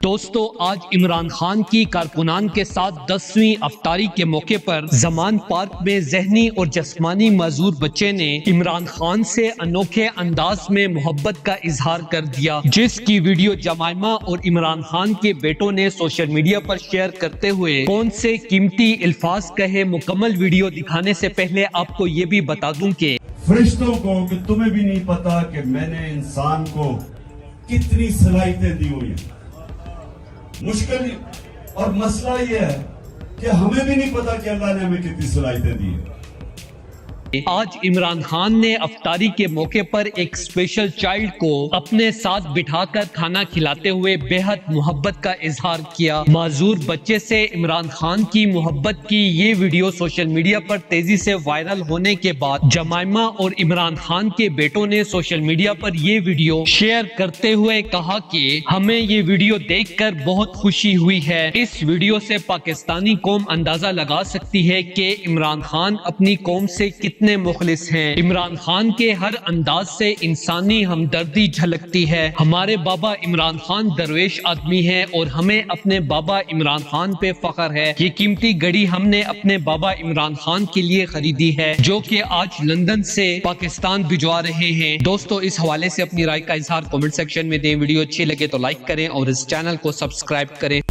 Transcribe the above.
دوستو آج عمران خان کی کارکنان کے ساتھ 10ویں افطاری کے موقع پر زمان پارک میں ذہنی اور جسمانی معذور بچے نے عمران خان سے انوکھے انداز میں محبت کا اظہار کر دیا، جس کی ویڈیو جمائمہ اور عمران خان کے بیٹوں نے سوشل میڈیا پر شیئر کرتے ہوئے کون سے قیمتی الفاظ کہے۔ مکمل ویڈیو دکھانے سے پہلے آپ کو یہ بھی بتا دوں کہ فرشتوں کو کہ تمہیں بھی نہیں پتا کہ میں نے انسان کو کتنی صلاحیتیں دی ہوئی ہیں۔ مشکل اور مسئلہ یہ ہے کہ ہمیں بھی نہیں پتا کہ اللہ نے ہمیں کتنی صلاحیتیں دی ہیں۔ آج عمران خان نے افطاری کے موقع پر ایک اسپیشل چائلڈ کو اپنے ساتھ بٹھا کر کھانا کھلاتے ہوئے بے حد محبت کا اظہار کیا۔ معذور بچے سے عمران خان کی محبت کی یہ ویڈیو سوشل میڈیا پر تیزی سے وائرل ہونے کے بعد جمائمہ اور عمران خان کے بیٹوں نے سوشل میڈیا پر یہ ویڈیو شیئر کرتے ہوئے کہا کہ ہمیں یہ ویڈیو دیکھ کر بہت خوشی ہوئی ہے۔ اس ویڈیو سے پاکستانی قوم اندازہ لگا سکتی ہے کہ عمران خان اپنی قوم سے کتنے مخلص ہیں۔ عمران خان کے ہر انداز سے انسانی ہمدردی جھلکتی ہے۔ ہمارے بابا عمران خان درویش آدمی ہیں اور ہمیں اپنے بابا عمران خان پہ فخر ہے۔ یہ قیمتی گھڑی ہم نے اپنے بابا عمران خان کے لیے خریدی ہے، جو کہ آج لندن سے پاکستان بھجوا رہے ہیں۔ دوستو اس حوالے سے اپنی رائے کا اظہار کمنٹ سیکشن میں دیں۔ ویڈیو اچھی لگے تو لائک کریں اور اس چینل کو سبسکرائب کریں۔